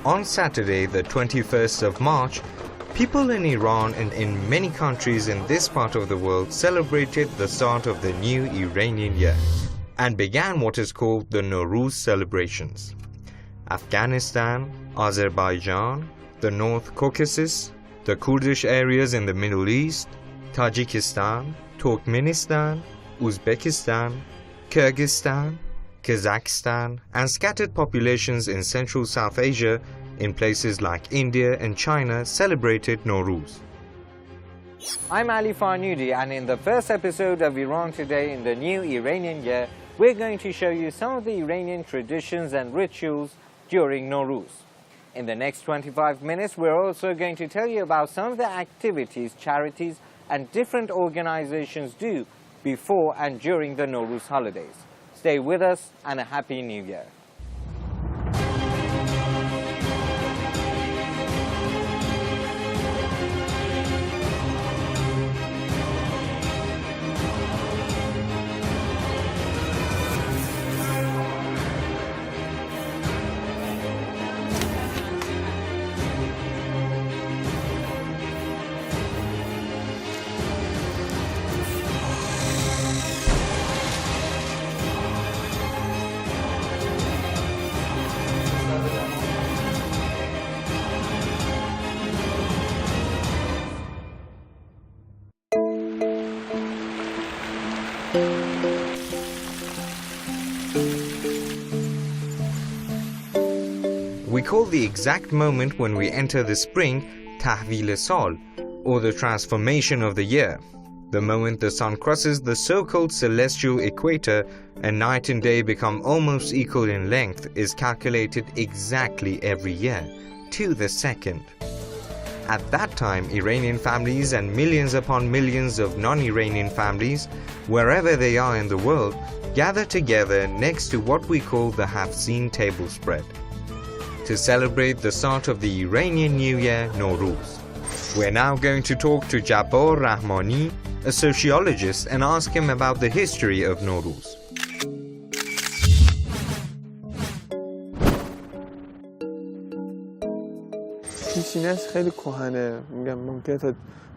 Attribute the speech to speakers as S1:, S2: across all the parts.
S1: On Saturday, the 21st of March, people in Iran and in many countries in this part of the world celebrated the start of the new Iranian year and began what is called the Nowruz celebrations. Afghanistan, Azerbaijan, the North Caucasus, the Kurdish areas in the Middle East, Tajikistan, Turkmenistan, Uzbekistan, Kyrgyzstan, Kazakhstan, and scattered populations in Central South Asia in places like India and China celebrated Nowruz.
S2: I'm Ali Farnudi, and in the first episode of Iran Today in the new Iranian year, we're going to show you some of the Iranian traditions and rituals during Nowruz. In the next 25 minutes, we're also going to tell you about some of the activities, charities, and different organizations do before and during the Nowruz holidays. Stay with us, and a Happy New Year.
S1: We call the exact moment when we enter the spring Tahvil Sal, or the transformation of the year. The moment the sun crosses the so-called celestial equator and night and day become almost equal in length is calculated exactly every year, to the second. At that time, Iranian families and millions upon millions of non-Iranian families, wherever they are in the world, gather together next to what we call the Hafzin table spread to celebrate the start of the Iranian New Year, Nowruz. We're now going to talk to Jabbar Rahmani, a sociologist, and ask him about the history of Nowruz.
S3: پیشینش خیلی کهنه میگم ممکنه تا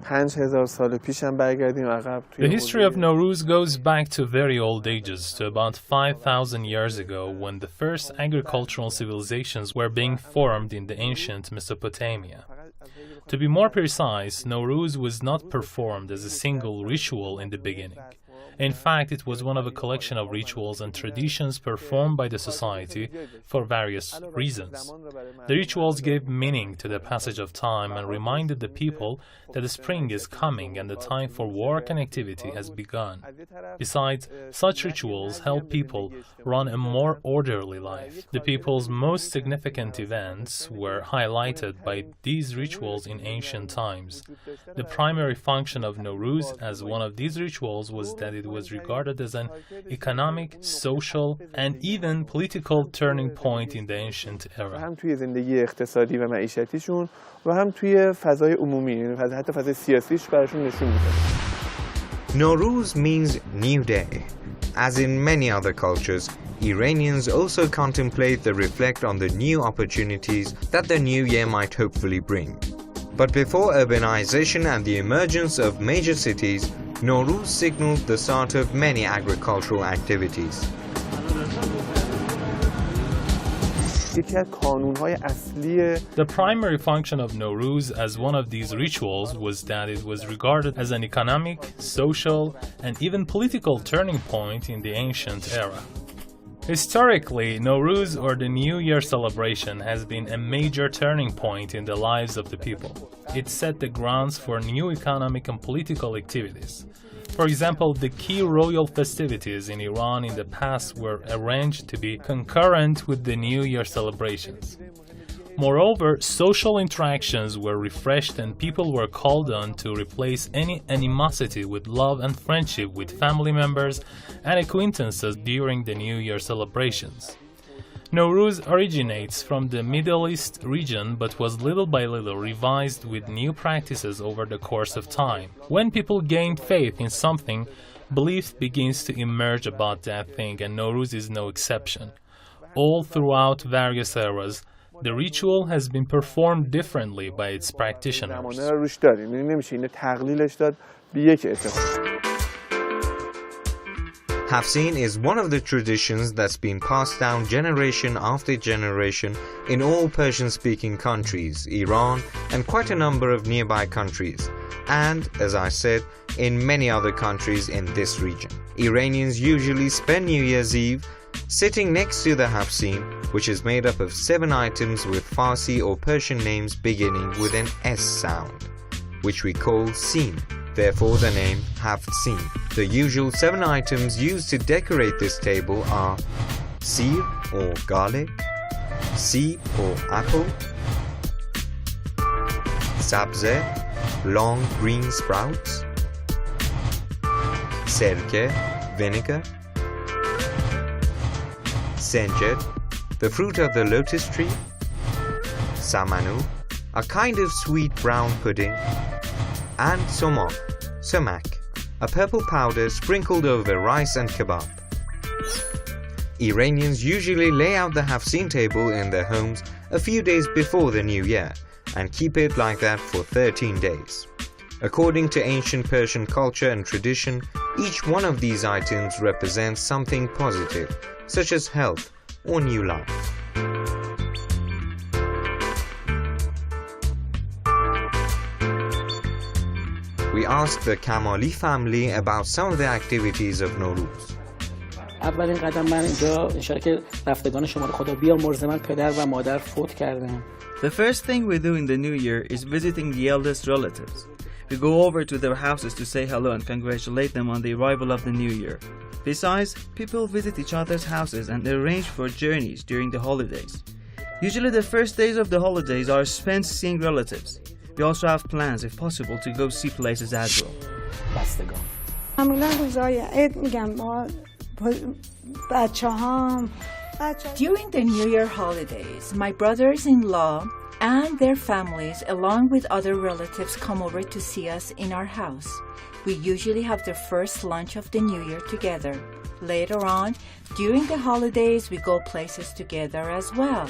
S3: 5000 سال پیشم برگردیم عقب.
S4: The history of Nowruz goes back to very old ages, to about 5,000 years ago, when the first agricultural civilizations were being formed in the ancient Mesopotamia. To be more precise, Nowruz was not performed as a single ritual in the beginning. In fact, it was one of a collection of rituals and traditions performed by the society for various reasons. The rituals gave meaning to the passage of time and reminded the people that the spring is coming and the time for work and activity has begun. Besides, such rituals help people run a more orderly life. The people's most significant events were highlighted by these rituals in ancient times. The primary function of Nowruz as one of these rituals was that it was regarded as an economic, social, and even political turning point in the ancient era.
S3: هم توی زندگی اقتصادی و معیشتیشون و هم توی فضای عمومی، حتی فضای سیاسیش براشون نشون میده.
S1: Nowruz means new day. As in many other cultures, Iranians also contemplate and reflect on the new opportunities that the new year might hopefully bring. But before urbanization and the emergence of major cities, Nowruz signaled the start of many agricultural activities.
S4: The primary function of Nowruz as one of these rituals was that it was regarded as an economic, social, and even political turning point in the ancient era. Historically, Nowruz, or the New Year celebration, has been a major turning point in the lives of the people. It set the grounds for new economic and political activities. For example, the key royal festivities in Iran in the past were arranged to be concurrent with the New Year celebrations. Moreover, social interactions were refreshed and people were called on to replace any animosity with love and friendship with family members and acquaintances during the New Year celebrations. Nowruz originates from the Middle East region but was little by little revised with new practices over the course of time. When people gained faith in something, belief begins to emerge about that thing, and Nowruz is no exception. All throughout various eras, the ritual has been performed differently by its practitioners.
S1: Hafsin is one of the traditions that's been passed down generation after generation in all Persian-speaking countries, Iran, and quite a number of nearby countries, and, as I said, in many other countries in this region. Iranians usually spend New Year's Eve sitting next to the Hafsin, which is made up of 7 items with Farsi or Persian names beginning with an S sound, which we call Sin. Therefore the name Hafsin. The usual 7 items used to decorate this table are Sir or Gale, Sib or apple, Sabze, long green sprouts, Serke, vinegar, Senjed, the fruit of the lotus tree, Samanu, a kind of sweet brown pudding, and Somak, sumac, a purple powder sprinkled over rice and kebab. Iranians usually lay out the Hafsin table in their homes a few days before the New Year and keep it like that for 13 days. According to ancient Persian culture and tradition, each one of these items represents something positive, such as health or new life. We asked the Kamali family about some of the activities of Nowruz.
S5: اولین قدم من اینجا انشالله که رفتگان شما رو خدا بیامرزه من پدر و مادر فوت کردم.
S6: The first thing we do in the new year is visiting the eldest relatives. We go over to their houses to say hello and congratulate them on the arrival of the new year. Besides, people visit each other's houses and arrange for journeys during the holidays. Usually the first days of the holidays are spent seeing relatives. We also have plans, if possible, to go see places as well.
S5: بستگان.
S7: معمولا روزای عید میگم با بچه‌هام
S8: During the New Year holidays, my brothers-in-law and their families, along with other relatives, come over to see us in our house. We usually have the first lunch of the New Year together. Later on, during the holidays, we go places together as well.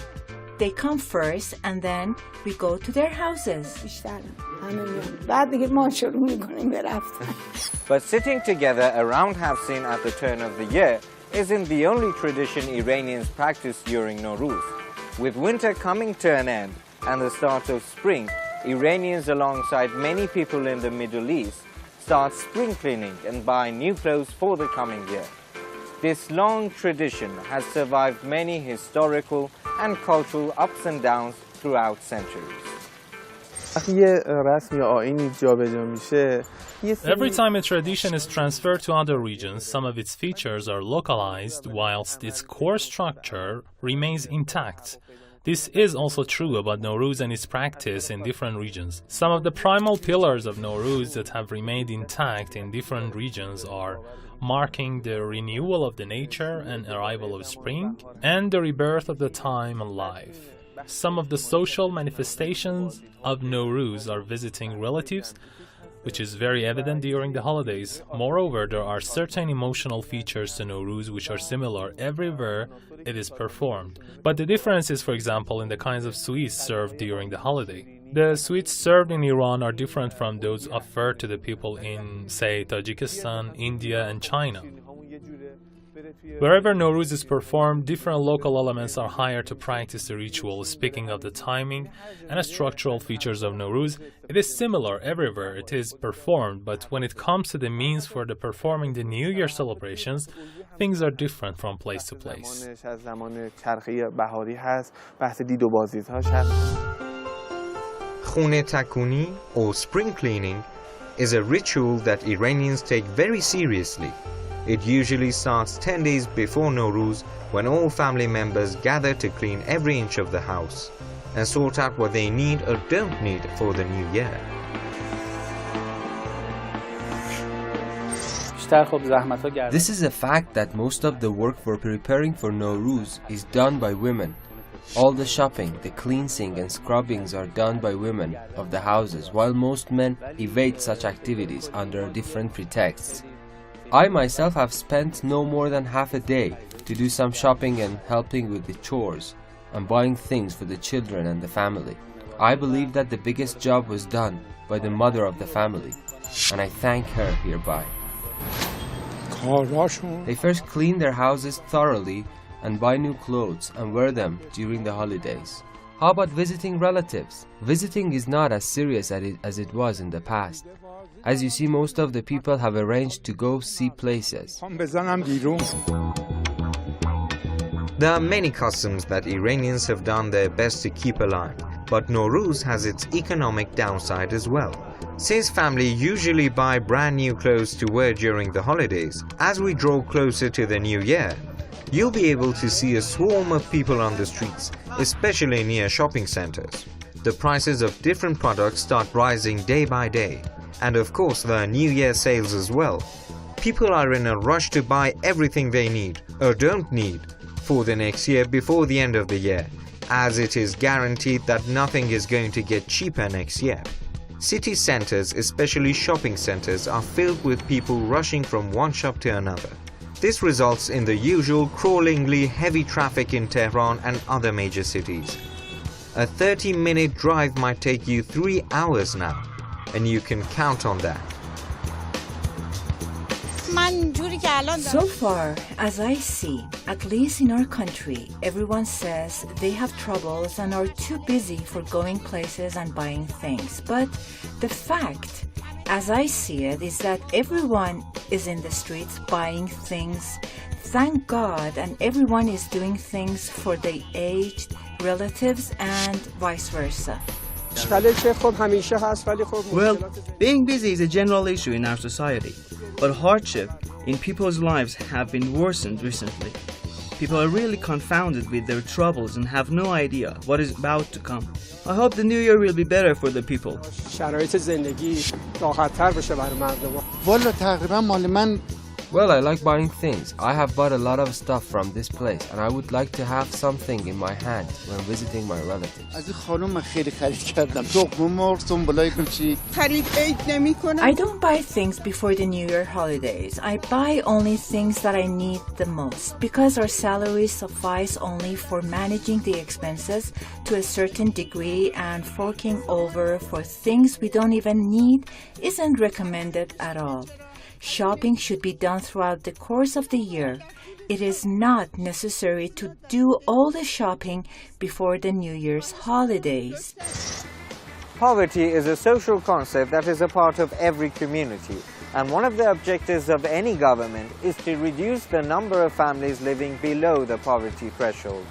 S8: They come first and then we go to their houses.
S7: بیشتر همه میان بعد دیگه ما شروع میکنیم به رفتن.
S2: But sitting together around Hafsin at the turn of the year isn't the only tradition Iranians practice during Nowruz. With winter coming to an end and the start of spring, Iranians alongside many people in the Middle East start spring cleaning and buy new clothes for the coming year. This long tradition has survived many historical and cultural ups and downs throughout centuries.
S4: Every time a tradition is transferred to other regions, some of its features are localized whilst its core structure remains intact. This is also true about Nowruz and its practice in different regions. Some of the primal pillars of Nowruz that have remained intact in different regions are marking the renewal of the nature and arrival of spring, and the rebirth of the time and life. Some of the social manifestations of Nowruz are visiting relatives, which is very evident during the holidays. Moreover, there are certain emotional features to Nowruz which are similar everywhere it is performed. But the difference is, for example, in the kinds of sweets served during the holiday. The sweets served in Iran are different from those offered to the people in, say, Tajikistan, India, and China. Wherever Nowruz is performed, different local elements are hired to practice the ritual. Speaking of the timing and structural features of Nowruz, it is similar everywhere it is performed, but when it comes to the means for the performing the New Year celebrations, things are different from place to place.
S1: Khune Takuni, or spring cleaning, is a ritual that Iranians take very seriously. It usually starts 10 days before Nowruz, when all family members gather to clean every inch of the house and sort out what they need or don't need for the new year.
S9: This is a fact that most of the work for preparing for Nowruz is done by women. All the shopping, the cleansing and scrubbings are done by women of the houses, while most men evade such activities under different pretexts. I myself have spent no more than half a day to do some shopping and helping with the chores and buying things for the children and the family. I believe that the biggest job was done by the mother of the family, and I thank her hereby. They first clean their houses thoroughly and buy new clothes and wear them during the holidays. How about visiting relatives? Visiting is not as serious as it was in the past. As you see, most of the people have arranged to go see places.
S1: There are many customs that Iranians have done their best to keep alive, but Nowruz has its economic downside as well. Since family usually buy brand new clothes to wear during the holidays, as we draw closer to the new year, you'll be able to see a swarm of people on the streets, especially near shopping centers. The prices of different products start rising day by day, and of course there are New Year sales as well. People are in a rush to buy everything they need or don't need for the next year before the end of the year, as it is guaranteed that nothing is going to get cheaper next year. City centers, especially shopping centers, are filled with people rushing from one shop to another. This results in the usual crawlingly heavy traffic in Tehran and other major cities. A 30-minute drive might take you 3 hours now, and you can count on that.
S8: So far, as I see, at least in our country, everyone says they have troubles and are too busy for going places and buying things. But the fact, as I see it, is that everyone is in the streets buying things, thank God, and everyone is doing things for the aged relatives and vice versa.
S6: Well, being busy is a general issue in our society, but hardship in people's lives have been worsened recently. People are really confounded with their troubles and have no idea what is about to come. I hope the new year will be better for the people.
S9: Well, I like buying things. I have bought a lot of stuff from this place, and I would like to have something in my hand when visiting my relatives.
S8: I don't buy things before the New Year holidays. I buy only things that I need the most, because our salaries suffice only for managing the expenses to a certain degree, and forking over for things we don't even need isn't recommended at all. Shopping should be done throughout the course of the year. It is not necessary to do all the shopping before the New Year's holidays.
S2: Poverty is a social concept that is a part of every community, and one of the objectives of any government is to reduce the number of families living below the poverty threshold.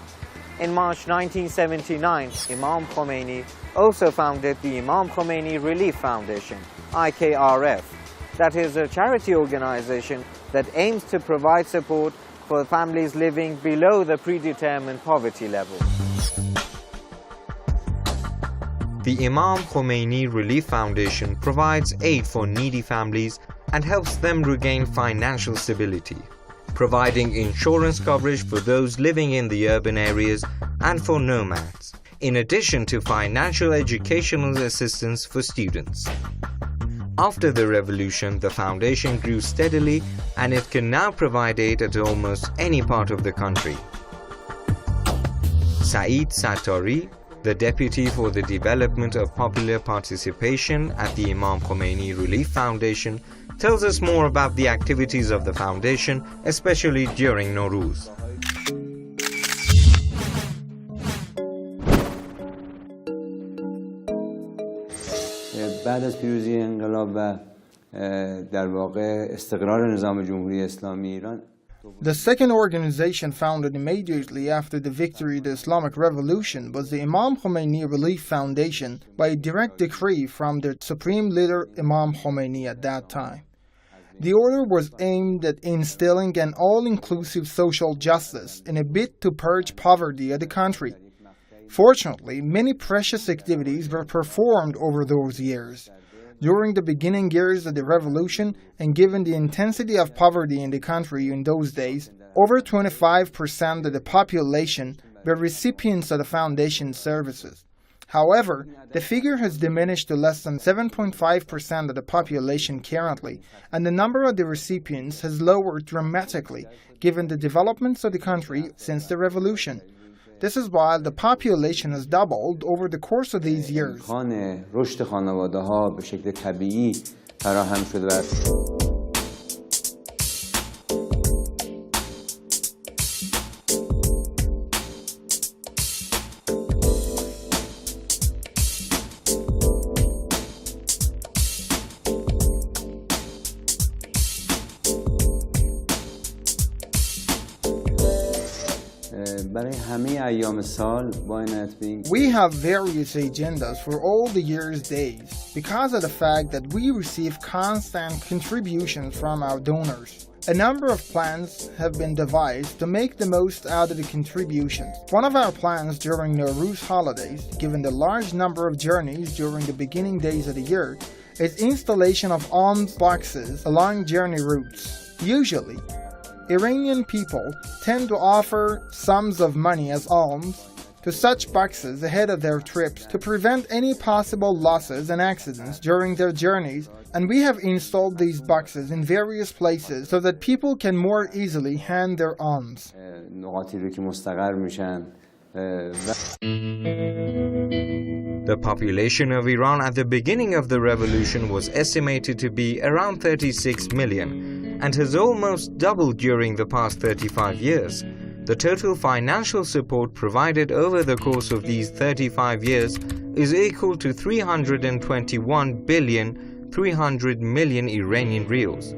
S2: In March 1979, Imam Khomeini also founded the Imam Khomeini Relief Foundation, IKRF. That is a charity organization that aims to provide support for families living below the predetermined poverty level.
S1: The Imam Khomeini Relief Foundation provides aid for needy families and helps them regain financial stability, providing insurance coverage for those living in the urban areas and for nomads, in addition to financial educational assistance for students. After the revolution, the foundation grew steadily and it can now provide aid at almost any part of the country. Saeed Satari, the Deputy for the Development of Popular Participation at the Imam Khomeini Relief Foundation, tells us more about the activities of the foundation, especially during Nowruz.
S10: بعد از پیروزی انقلاب و در واقع استقرار نظام جمهوری اسلامی ایران
S11: The second organization founded immediately after the victory of the Islamic Revolution was the Imam Khomeini Relief Foundation by a direct decree from the supreme leader Imam Khomeini at that time. The order was aimed at instilling an all-inclusive social justice in a bid to purge poverty of the country. Fortunately, many precious activities were performed over those years. During the beginning years of the revolution, and given the intensity of poverty in the country in those days, over 25% of the population were recipients of the foundation's services. However, the figure has diminished to less than 7.5% of the population currently, and the number of the recipients has lowered dramatically given the developments of the country since the revolution. This is while the population has doubled over the course of these years.
S10: رشد خانواده‌ها به شکل طبیعی فراهم شده.
S11: We have various agendas for all the year's days because of the fact that we receive constant contributions from our donors. A number of plans have been devised to make the most out of the contributions. One of our plans during Nowruz holidays, given the large number of journeys during the beginning days of the year, is installation of alms boxes along journey routes. Usually, Iranian people tend to offer sums of money as alms to such boxes ahead of their trips to prevent any possible losses and accidents during their journeys, and we have installed these boxes in various places so that people can more easily hand their alms.
S1: The population of Iran at the beginning of the revolution was estimated to be around 36 million and has almost doubled during the past 35 years. The total financial support provided over the course of these 35 years is equal to 321 billion Iranian reals.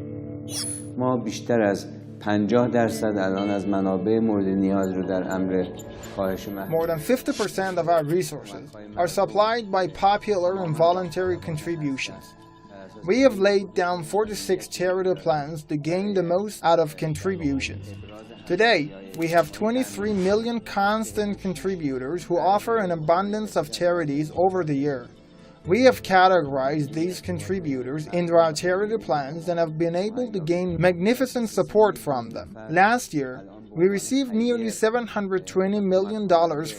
S10: ما بیشتر از 50% الان از منابع مورد نیاز رو در امر کاهش
S11: More than 50% of our resources are supplied by popular and voluntary contributions. We have laid down 46 charitable plans to gain the most out of contributions. Today, we have 23 million constant contributors who offer an abundance of charities over the year. We have categorized these contributors into our charity plans and have been able to gain magnificent support from them. Last year, we received nearly $720 million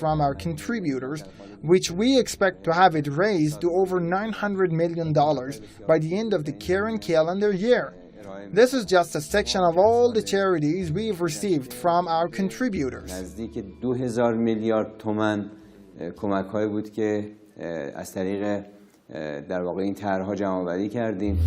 S11: from our contributors, which we expect to have it raised to over $900 million by the end of the current calendar year. This is just a section of all the charities we've received from our contributors.
S10: نزدیک 2000 میلیارد تومان کمک‌هایی بود که از طریق در واقع این طرح‌ها جمع‌آوری کردیم.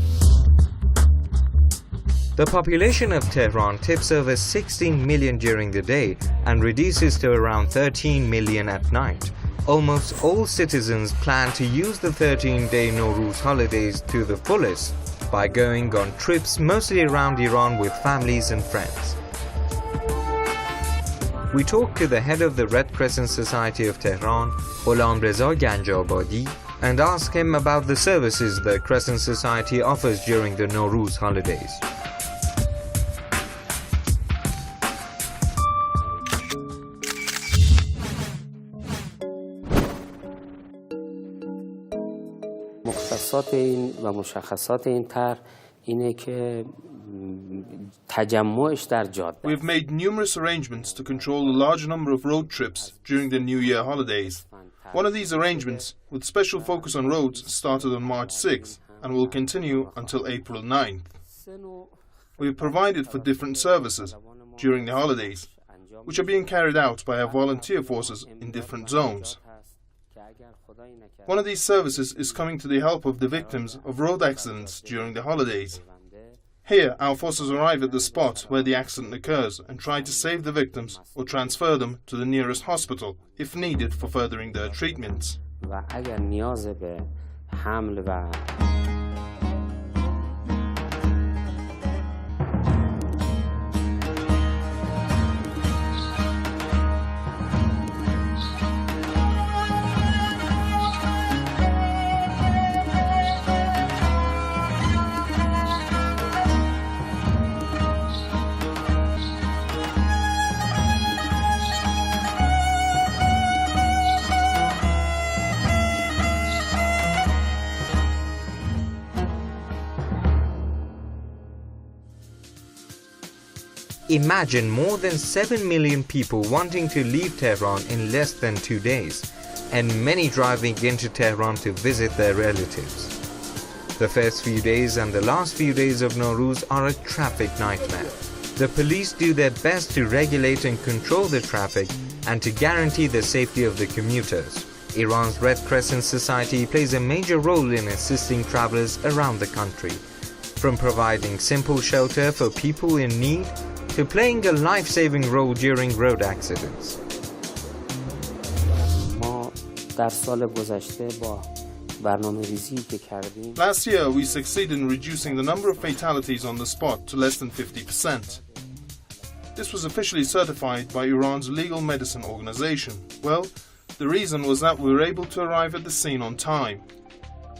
S1: The population of Tehran tips over 16 million during the day and reduces to around 13 million at night. Almost all citizens plan to use the 13-day Nowruz holidays to the fullest by going on trips mostly around Iran with families and friends. We talked to the head of the Red Crescent Society of Tehran, Gholamreza Ganjabadi, and asked him about the services the Crescent Society offers during the Nowruz holidays.
S12: مختصات این و مشخصات این طرح اینه که تجمعش در جاده.
S13: We've made numerous arrangements to control a large number of road trips during the New Year holidays. One of these arrangements, with special focus on roads, started on March 6th and will continue until April 9th. We've provided for different services during the holidays, which are being carried out by our volunteer forces in different zones. One of these services is coming to the help of the victims of road accidents during the holidays. Here, our forces arrive at the spot where the accident occurs and try to save the victims or transfer them to the nearest hospital if needed for furthering their treatments.
S1: Imagine more than 7 million people wanting to leave Tehran in less than 2 days. and many driving into Tehran to visit their relatives. The first few days and the last few days of Nowruz are a traffic nightmare. The police do their best to regulate and control the traffic and to guarantee the safety of the commuters. Iran's Red Crescent Society plays a major role in assisting travelers around the country, from providing simple shelter for people in need to playing a life-saving role during road accidents.
S13: Last year, we succeeded in reducing the number of fatalities on the spot to less than 50%. This was officially certified by Iran's legal medicine organization. Well, the reason was that we were able to arrive at the scene on time.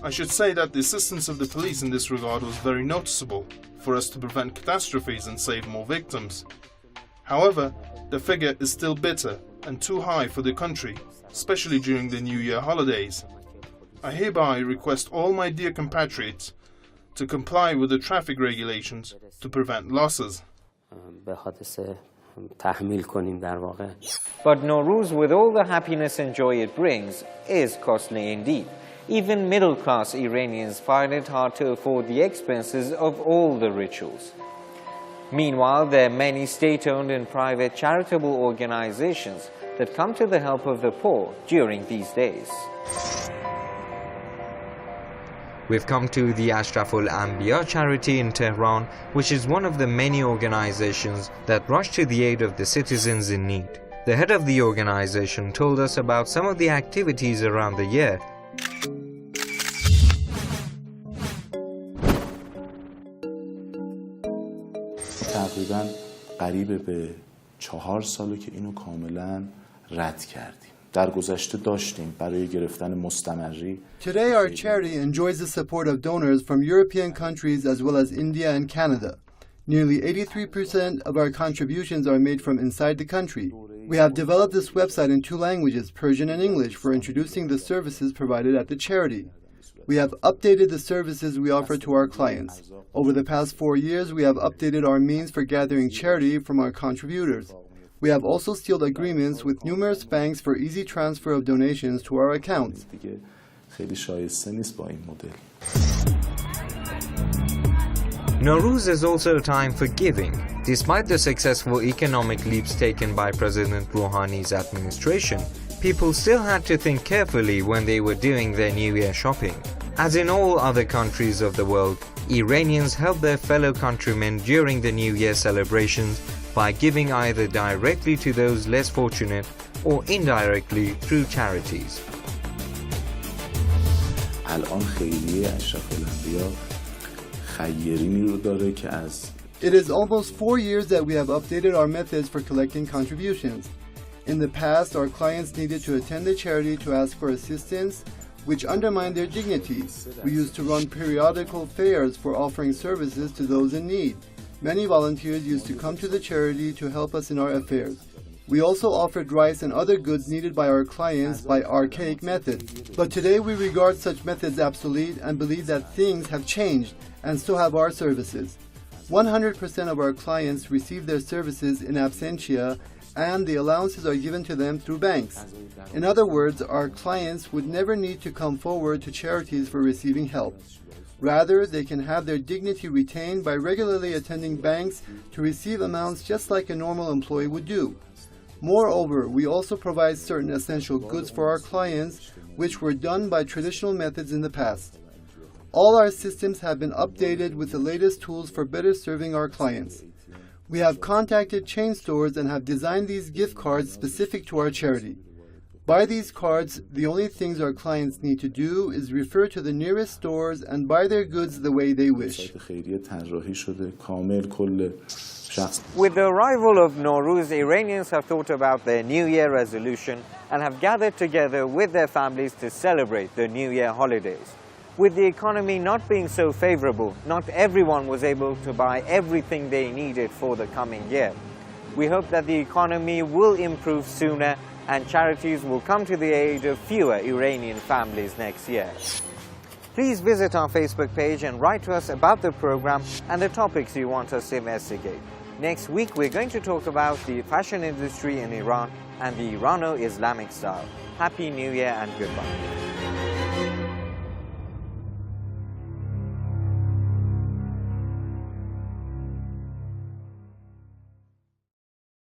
S13: I should say that the assistance of the police in this regard was very noticeable for us to prevent catastrophes and save more victims. However, the figure is still bitter and too high for the country, especially during the New Year holidays. I hereby request all my dear compatriots to comply with the traffic regulations to prevent losses.
S2: But Nowruz, with all the happiness and joy it brings, is costly indeed. Even middle-class Iranians find it hard to afford the expenses of all the rituals. Meanwhile, there are many state-owned and private charitable organizations that come to the help of the poor during these days.
S1: We've come to the Ashraful Anbiya charity in Tehran, which is one of the many organizations that rush to the aid of the citizens in need. The head of the organization told us about some of the activities around the year.
S14: تقریباً قریب به 4 ساله که اینو کاملا رد کردیم. در گذشته داشتیم برای گرفتن مستمری.
S15: Today our charity enjoys the support of donors from European countries as well as India and Canada. Nearly 83% of our contributions are made from inside the country. We have developed this website in 2 languages, Persian and English, for introducing the services provided at the charity. We have updated the services we offer to our clients. Over the past 4 years, we have updated our means for gathering charity from our contributors. We have also sealed agreements with numerous banks for easy transfer of donations to our accounts.
S1: Nowruz is also a time for giving. Despite the successful economic leaps taken by President Rouhani's administration, people still had to think carefully when they were doing their New Year shopping. As in all other countries of the world, Iranians help their fellow countrymen during the New Year celebrations by giving either directly to those less fortunate or indirectly through charities.
S15: It is almost 4 years that we have updated our methods for collecting contributions. In the past, our clients needed to attend the charity to ask for assistance, which undermined their dignity. We used to run periodical fairs for offering services to those in need. Many volunteers used to come to the charity to help us in our affairs. We also offered rice and other goods needed by our clients by archaic methods. But today we regard such methods obsolete and believe that things have changed, and so have our services. 100% of our clients receive their services in absentia, and the allowances are given to them through banks. In other words, our clients would never need to come forward to charities for receiving help. Rather, they can have their dignity retained by regularly attending banks to receive amounts just like a normal employee would do. Moreover, we also provide certain essential goods for our clients, which were done by traditional methods in the past. All our systems have been updated with the latest tools for better serving our clients. We have contacted chain stores and have designed these gift cards specific to our charity. By these cards, the only things our clients need to do is refer to the nearest stores and buy their goods the way they wish.
S2: With the arrival of Nowruz, Iranians have thought about their New Year resolution and have gathered together with their families to celebrate the New Year holidays. With the economy not being so favorable, not everyone was able to buy everything they needed for the coming year. We hope that the economy will improve sooner and charities will come to the aid of fewer Iranian families next year. Please visit our Facebook page and write to us about the program and the topics you want us to investigate. Next week, we're going to talk about the fashion industry in Iran and the Irano-Islamic style. Happy New Year and goodbye.